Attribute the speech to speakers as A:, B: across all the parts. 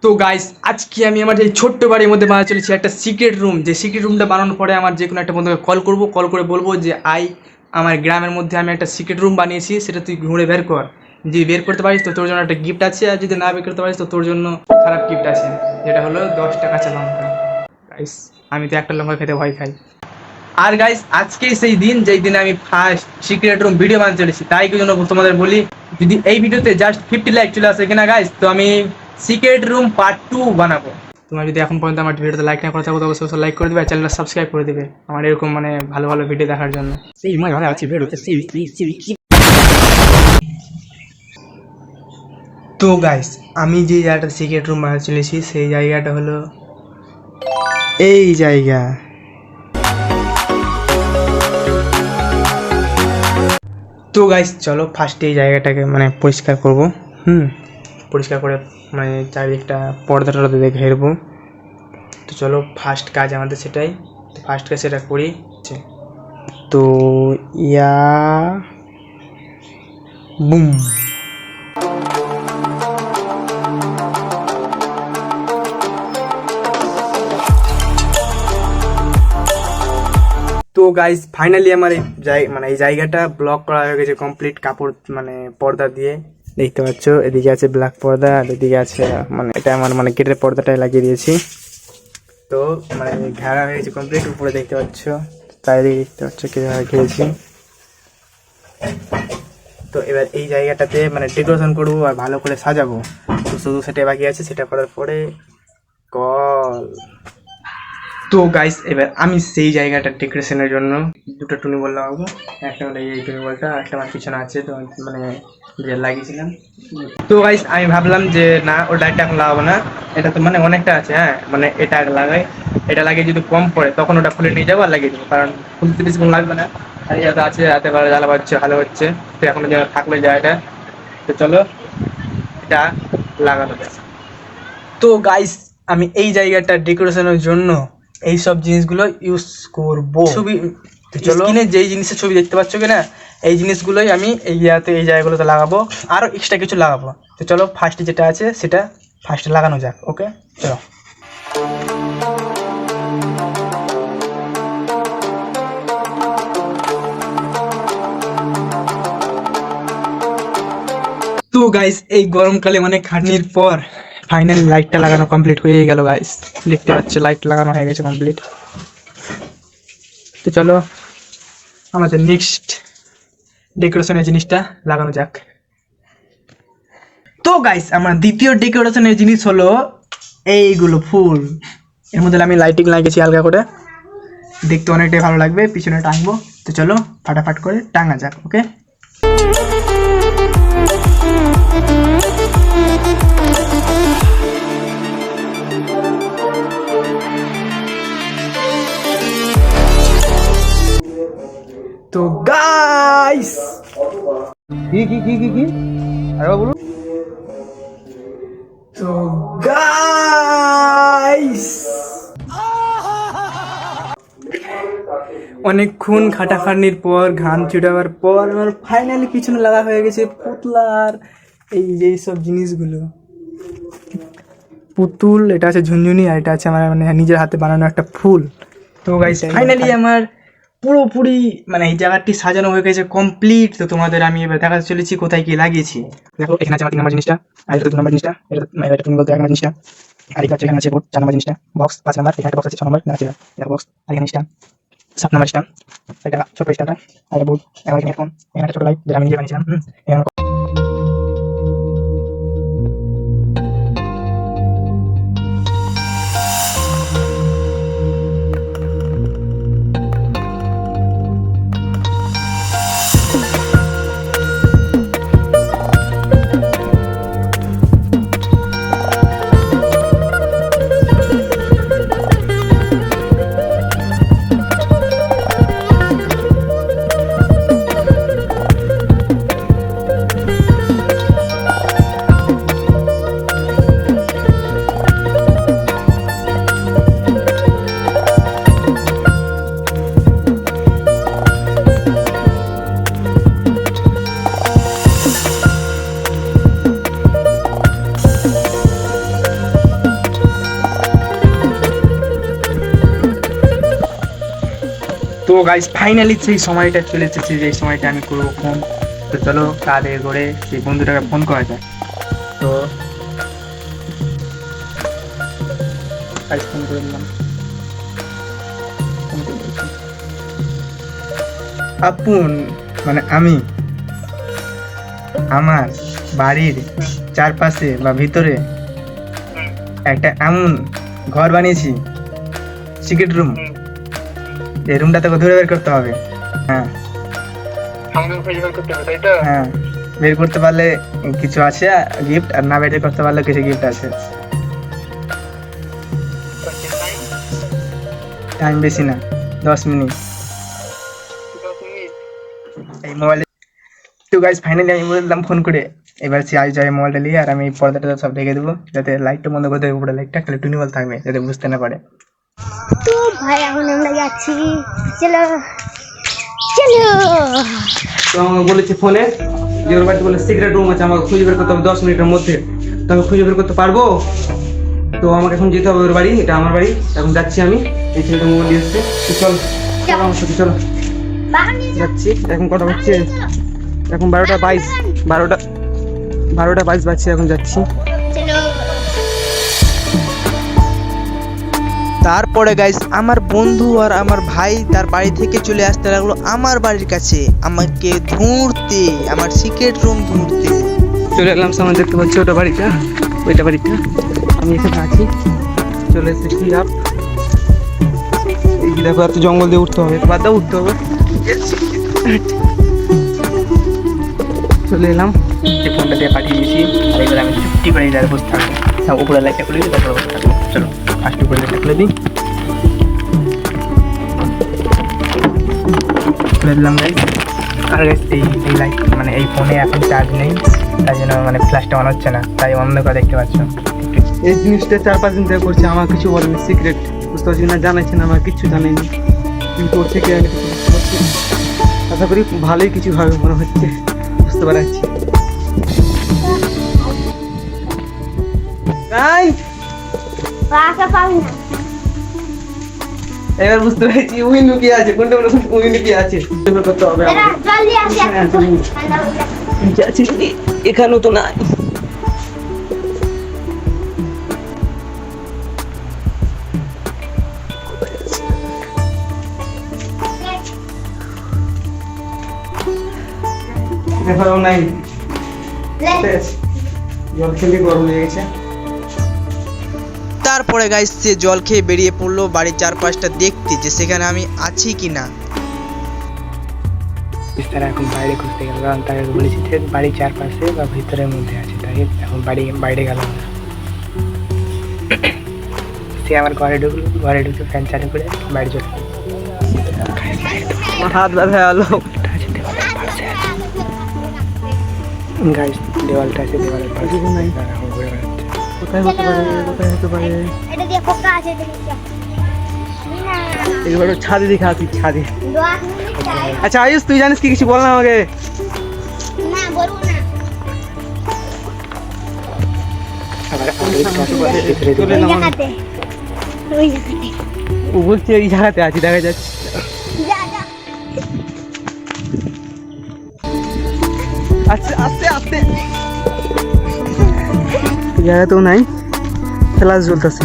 A: তো গাইস আজকে আমি আমার এই ছোট্ট বাড়ির মধ্যে বানাতে চলেছি একটা সিক্রেট রুম। যে সিক্রেট রুমটা বানানোর পরে আমার যে কোনো একটা বন্ধুকে কল করে বলবো যে আমার গ্রামের মধ্যে আমি একটা সিক্রেট রুম বানিয়েছি, সেটা তুই ঘুরে বের কর। যদি বের করতে পারিস তো তোর জন্য একটা গিফট আছে, আর যদি না বের করতে পারিস তো তোর জন্য খারাপ গিফট আছে, যেটা হলো 10টা কাঁচা লঙ্কা। গাইস আমি তো একটা লঙ্কা খেতে ভয় খাই। আর গাইস আজকেই সেই দিন যেই দিনে আমি ফার্স্ট সিক্রেট রুম ভিডিও বানাতে চলেছি, তাই জন্য তোমাদের বলি, যদি এই ভিডিওতে জাস্ট 50 লাইক চলে আসে কিনা গাইস, তো আমি সিক্রেট রুম পার্ট 2 বানাবো। তোমরা যদি এখন পর্যন্ত আমার ভিডিওতে লাইক না করে থাকো তো অবশ্যই লাইক করে দেবে আর চ্যানেলটা সাবস্ক্রাইব করে দেবে আমার এরকম ভালো ভালো ভিডিও দেখার জন্য। তো গাইস আমি যে জায়গাটা সিক্রেট রুম বানাতে চলেছি সেই জায়গাটা হলো এই জায়গা। তো গাইস চলো ফার্স্টে এই জায়গাটাকে পরিষ্কার করব। পরিষ্কার করে চারিদিকটা পর্দাটা দেখে হেরবো। তো চলো ফার্স্ট কাজ আমাদের সেটাই, তো ফার্স্ট কাজ সেটা করি। তো বুম। তো গাইস ফাইনালি আমার এই জায়গাটা ব্লক করা হয়ে গেছে কমপ্লিট, কাপড় পর্দা দিয়ে দেখতে পাচ্ছ। এদিকে আছে ব্ল্যাক পর্দা আর এদিকে আছে এটা আমার গেটের পর্দাটাই লাগিয়ে দিয়েছি। তো ঘেরা হয়ে গেছে কমপ্লিট, উপরে দেখতে পাচ্ছ, চারিদিকে দেখতে পাচ্ছ কিভাবে ঘিরেছি। তো এবার এই জায়গাটাতে ডেকোরেশন করবো আর ভালো করে সাজাবো। তো শুধু সেটা বাকি আছে, সেটা করার পরে কল। তো গাইস এবার আমি সেই জায়গাটা ডেকোরেশনের জন্য দুটো টুনি বল লাগাবো। একটা হলো এই টুনি বলটা, একটা আমার পিছনে আছে, তো যে লাগিয়েছিলাম। তো গাইস আমি ভাবলাম যে না ওটা একটা এখন লাগাবো না, এটা তো অনেকটা আছে। হ্যাঁ এটা লাগাই, এটা লাগিয়ে যদি কম পড়ে তখন ওটা খুলে নিয়ে যাবো আর লাগিয়ে দেবো, কারণ খুলতে বেশিক্ষণ লাগবে না। আর এটা আছে রাতে বেলা জ্বালা হচ্ছে, ভালো হচ্ছে। তো এখন থাকলে জায়গাটা, তো চলো এটা লাগানো যায়। তো গাইস আমি এই জায়গাটা ডেকোরেশনের জন্য এই সব জিনিসগুলো ইউজ করবো। ছবি স্ক্রিনে যেই জিনিসের ছবি দেখতে পাচ্ছ কিনা, এই জিনিসগুলোই আমি এই জায়গাগুলোতে লাগাবো, আরও এক্সট্রা কিছু লাগাবো। তো চলো ফার্স্টে যেটা আছে সেটা ফার্স্টে লাগানো যাক। ওকে চলো। তো গাইস এই গরমকালে খাটনির পর ফাইনালি লাইটটা লাগানো কমপ্লিট হয়ে গেল গাইস, দেখতে পাচ্ছ লাইট লাগানো হয়ে গেছে কমপ্লিট। তো চলো আমাদের নেক্সট ডেকোরেশনের জিনিসটা লাগানো যাক। তো গাইস আমার দ্বিতীয় ডেকোরেশনের জিনিস হলো এইগুলো ফুল। এর মধ্যে আমি লাইটিং লাগিয়েছি হালকা করে, দেখতে অনেকটাই ভালো লাগবে, পিছনে টাঙবো। তো চলো ফাটাফাট করে টাঙা যাক। ওকে তো গাইস কি আরে বলুন। তো গাইস অনেকক্ষণ খাটাখাটনির পর ঘাম ছুটাবার পর আমার ফাইনালি পিছনে লাগা হয়ে গেছে পুতলার এই যে সব জিনিসগুলো। পুতুল, এটা আছে ঝুনঝুনি, আর এটা আছে আমার নিজের হাতে বানানো একটা ফুল। তো গাইস ফাইনালি আমার পুরোপুরি এই জায়গাটি সাজানো হয়ে গেছে কমপ্লিট। তো তোমাদের আমি এবার দেখাতে চলেছি কোথায় কি লাগিয়েছি। দেখো এখানে আছে আমার 3 নম্বর জিনিসটা, আর এটা 2 নম্বর জিনিসটা, এটা তুমি বলতে 1 নম্বর জিনিসটা, আর এখানে আছে বোর্ড 4 নম্বর জিনিসটা, বক্স 5 নম্বর, এখানে একটা বক্স আছে 6 নম্বর, আছে এটা বক্স, আর এখানে জিনিসটা 7 নম্বর জিনিসটা, এটা ছোট স্টারটা, আর বোর্ড, আর এখানে ফোন, এখানে একটা ছোট লাইট যেটা আমি নিজে বানিয়েছিলাম। এখানে গাইস ফাইনালি সেই সময়টা চলে এসেছে যে সময়টা আমি করবো ফোন। তো চলো তাদের করে সেই বন্ধুটাকে ফোন করা যায়। তো গাইস ফোন করে দিলাম। আপন মানে আমি আমার বাড়ির চারপাশে বা ভিতরে একটা এমন ঘর বানিয়েছি, সিক্রেট রুম। এই রুমটা তোকে ধরে বের করতে হবে। হ্যাঁ হ্যাঁ, বের করতে পারলে কিছু আছে গিফট, আর না বের করতে পারলে কিছু গিফট আছে। টাইম বেশি না, 10 মিনিট এই মোবাইলে। তো গাইস ফাইনালি আমি বললাম ফোন করে, এবার সে আজ যাবে মোবাইলটা নিয়ে, আর আমি পর্দাটা সব ঢেকে দেবো, যাতে লাইটটা বন্ধ করে দেবো, উপরে লাইটটা খালি টুনিবল থাকবে, যাতে বুঝতে না পারে।
B: তো ভাই এখন আমরা যাচ্ছি, চলো চলো।
C: তো আমাকে বলেছে ফোনে যে ওর বাড়িতে বলে সিক্রেট রুম আছে, আমাকে খুঁজে বের করতে হবে 10 মিনিটের মধ্যে। তো আমি খুঁজে বের করতে পারবো? তো আমাকে এখন যেতে হবে ওর বাড়ি, এটা আমার বাড়ি। এখন যাচ্ছি আমি, এই ছেলেটা মোবাইল দিয়ে এসছে। তো চল চলো আমার সাথে, চলো যাচ্ছি। এখন কটা বাজছে? এখন 12:22, 12:22 বাজছে, এখন যাচ্ছি।
D: তারপরে গাইস আমার বন্ধু আর আমার ভাই তার বাড়ি থেকে চলে আসতে লাগলো আমার বাড়ির কাছে, আমাকে ধরতে, আমার সিক্রেট রুম ধরতে।
C: চলে এলাম সামনে, দেখতে পাচ্ছি ওটা বাড়িটা, ওইটা বাড়িটা। আমি এখানে আছি, চলে এসেছি। আপ এই দেখো, এত জঙ্গল দিয়ে উঠতে হবে, বাদ দাও, উঠতে হবে। চলে এলাম,
A: এই ফোনটা দিয়ে পাঠিয়ে দিয়েছি, আর এবার আমি চুপটি করে যার বসে থাকবো। সব উপরে লাইটটা খুলে দিই, তারপরে বসে থাকবো। চলো ফার্স্ট উপরে লাইটটা খুলে দিই, খুলে দিলাম গাইস। আর গাইস এই লাইট মানে এই ফোনে এখন চার্জ নেই, তাই জন্য মানে ফ্ল্যাশটা অন হচ্ছে না, তাই অন্য করে দেখতে পাচ্ছ।
C: এই জিনিসটা 4-5 দিন থেকে করছে, আমার কিছু বলেনি, সিক্রেট বুঝতে পারছি না, জানাইছে না, আমার কিচ্ছু জানাইনি। কিন্তু করছে কি আমি কিছু বুঝতে পারছি না। আশা করি ভালোই কিছু হবে মনে হচ্ছে, বুঝতে পারছি। এবার বুঝতে পেরেছি উইন্ডো কি আছে, কোনটা উইন্ডো কি আছে করতে হবে এখানেও তো নাই। এখানেও নাই, জল খেলে গরম লেগে গেছে।
D: তারপরে গাইস সে জল খেয়ে বেরিয়ে পড়লো বাড়ির চারপাশটা দেখতে, যে সেখানে আমি আছি কিনা।
A: তারা এখন বাইরে খুঁজতে গেল, কারণ তাকে বলেছি যে বাড়ির চারপাশে বা ভিতরের মধ্যে আছে, তাই এখন বাইরে গেলাম না। সে আমার ঘরে ঢুকলো, ঘরে ঢুকে ফ্যান চালু করে বাইরে চলে গেল।
C: হাত ব্যথা গেলো।
A: গাইস দেওয়ালটা আছে, দেওয়ালের পাশে নাই, তারা এখন ঘুরে বেড়াচ্ছে।
C: কোথায় হতে পারে, কোথায় হতে পারে?
B: এটা দিয়ে পোকা আছে, এটা দিয়ে
C: এবার ছাদে দেখা আছি, ছাদে।
B: 10 মিনিট টাইম।
C: আচ্ছা আয়ুষ, তুই জানিস কি কিছু বল না আমাকে।
B: না বলবো না।
A: আবার
C: চলে এলাম আমি।
B: ওই জায়গাতে
C: ও বলছে এই জায়গাতে আছি, দেখা যাচ্ছে।
B: যা যা।
C: আস্তে আস্তে আস্তে, জায়গাতেও নাই, ফ্ল্যাশ জ্বলতেছে।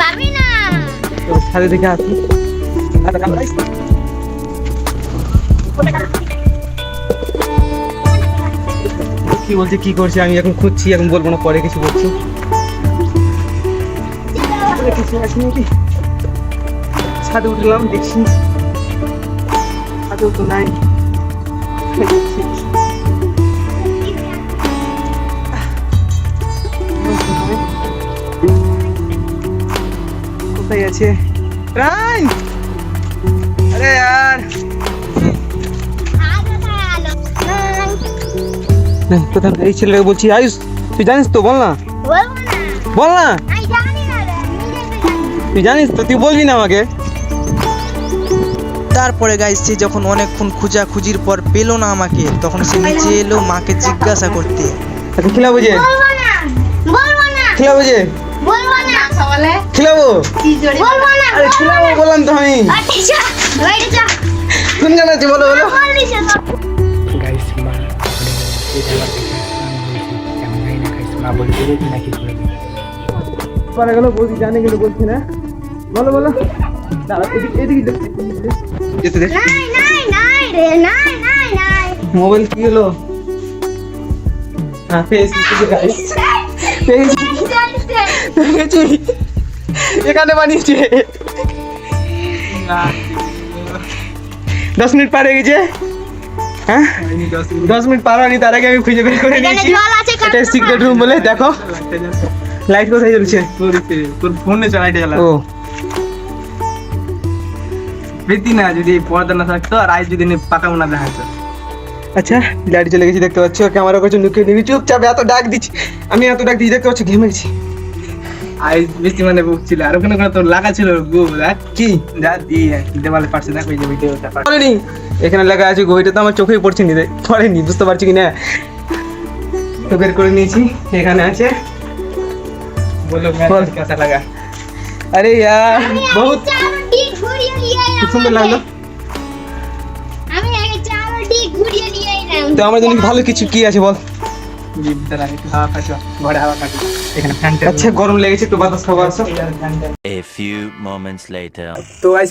B: পারবি না।
C: ছাদে দেখে আসি। কি বলছে, কি করছে, আমি এখন খুঁজছি, এখন বলবো না, পরে কিছু বলছি। কিছু আছে নাকি? ছাদে উঠলাম, দেখছি ছাদেও তো নাই। কোথায় আছে প্রাণ? আরে यार, কোথায়? এই ছেলেটাকে বলছি, আয়ুষ তুই জানিস তো, বল না,
B: বলবো না।
C: বল না।
B: আমি জানি না রে, নিজে তো জানি।
C: তুই জানিস তো, তুই বলবি না আমাকে।
D: তারপরে গাইস সে যখন অনেকক্ষণ খোঁজাখুঁজির পর পেলো না আমাকে, তখন সে নিচে এলো মাকে জিজ্ঞাসা করতে।
C: আচ্ছা খেলা বুঝে,
B: বলবো না, বলবো না।
C: খেলা বুঝে,
B: বলবো না
D: বলে
C: খেলাবো
B: বলবো না
C: আরে খেলাবো বললাম তো আমি
B: আচ্ছা যা বাইরে যা
C: কোন গান আছে বলো বলো
B: বলবি সে তো
A: গাইস মা এই খেলা দেখে আমি বলছি কেমন জানি না গাইস মা বলে দেবে কি নাকি করে দেবে
C: পরে গেল বৌদি জানে গেল বলছি না বলো বলো দাঁড়া এদিকে যেতে দে
B: নাই নাই নাই রে নাই নাই নাই
C: মোবাইল কি হলো হ্যাঁ ফেসবুক গাইস দেখেছি এখানে বানিয়েছে 10 মিনিট পার হয়ে গেছে হ্যাঁ 10 মিনিট পার হয়নি তার আগে আমি খুঁজে বের করে
B: এখানে
C: নিয়েছি
B: জল আছে
C: এটা সিক্রেট রুম বলে দেখো লাইট কোথায় জ্বলছে
A: তোর ফোনে চালাইতে চালা
C: ও
A: প্রীতি না যদি পর্দা না থাকতো আর আজ যদি পাকা না দেখাতো
C: আচ্ছা লাইট চলে গেছি দেখতে পাচ্ছ ক্যামেরা করছে লুকিয়ে নিবি চুপচাপ এত ডাক দিচ্ছি আমি এত ডাক দিচ্ছি দেখতে পাচ্ছ ঘেমে গেছি
A: আজ বেশি মানে বুকছিল আর ওখানে কোনো তোর লাগা ছিল গো দেখ
C: কি
A: যা দিয়ে দেওয়ালে পারছে দেখ ওই যে ভিডিওটা
C: পড়েনি এখানে লেখা আছে গো এটা তো আমার চোখেই পড়ছে নি পড়েনি বুঝতে পারছি কি না তো বের করে নিয়েছি এখানে আছে
A: বলো
C: বল।
A: কেসা লাগা
C: আরে यार बहुत
B: চারটি ঘুরিয়ে নিয়ে
C: খুব সুন্দর লাগলো
B: আমি আগে চারটি ঘুরিয়ে নিয়ে এলাম
C: তো আমার জন্য ভালো কিছু কি আছে বল
A: ভিতরে একটু হাওয়া খাচ্ছো ঘরে হাওয়া খাচ্ছো এখানে ফ্যানটা
C: আচ্ছা গরম লেগেছে একটু বাতাস খাবো আসো
E: A few moments later.
A: তো আজ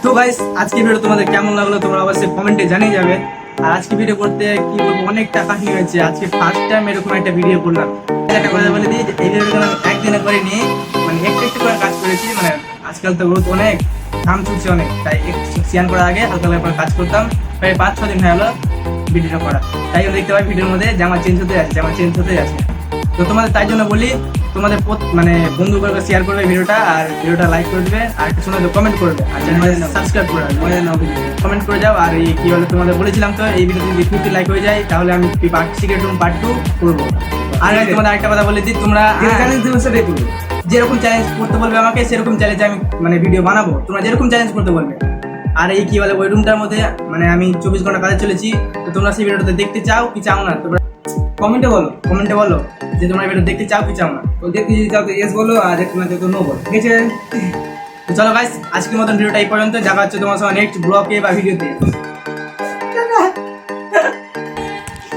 A: তো গাইস আজকে ভিডিও তোমাদের কেমন লাগলো তোমরা অবশ্যই কমেন্টে জানিয়ে যাবে আর আজকে ভিডিও করতে কি বলবো অনেকটা কাহিনী হয়েছে আজকে ফার্স্ট টাইম এরকম একটা ভিডিও করলাম একটা কথা বলে দিই যে এই ভিডিওটা আমি একদিনে করে নিয়ে মানে একটু একটু করে কাজ করেছি মানে আজকাল তো গ্রোথ অনেক দাম চলছে অনেক তাই একটু সিয়ান করার আগে হালকা হালকা করে কাজ করতাম প্রায় 5-6 দিন হয়ে গেলো ভিডিওটা করা তাই জন্য দেখতে পাই ভিডিওর মধ্যে জামা চেঞ্জ হতে যাচ্ছে তো তোমাদের তাই জন্য বলি তোমাদের মানে বন্ধুদেরকে শেয়ার করবে ভিডিওটা আর ভিডিওটা লাইক করে দেবে আর একটু শুনে কমেন্ট করবে আর চ্যানেলে সাবস্ক্রাইব করে রাখবে কমেন্ট করে যাও আর এই কি বলে তোমাদের বলেছিলাম তো এই ভিডিও যদি 50 লাইক হয়ে যায় তাহলে আমি সিক্রেট রুম পার্ট 2 করবো আর আমি তোমাদের আরেকটা কথা বলে দিই তোমরা চ্যালেঞ্জ দেবে সেটাই করবে যেরকম চ্যালেঞ্জ করতে বলবে আমাকে সেরকম চ্যালেঞ্জ আমি মানে ভিডিও বানাবো তোমরা যেরকম চ্যালেঞ্জ করতে বলবে আর এই কি বলে ওই রুমটার মধ্যে মানে আমি 24 ঘন্টা কাজে চলেছি তো তোমরা সেই ভিডিওটা দেখতে চাও কি চাও না তোমরা কমেন্টে বলো যে তোমরা ভিডিও দেখতে চাও কি চাও না তো দেখতে যদি চাও তো ইয়েস বলো আর দেখতে না চাও তো নো বলো ঠিক আছে তো চলো গাইস আজকের মতন ভিডিওটা এই পর্যন্ত দেখা হচ্ছে তোমার সঙ্গে নেক্সট ব্লগে বা ভিডিওতে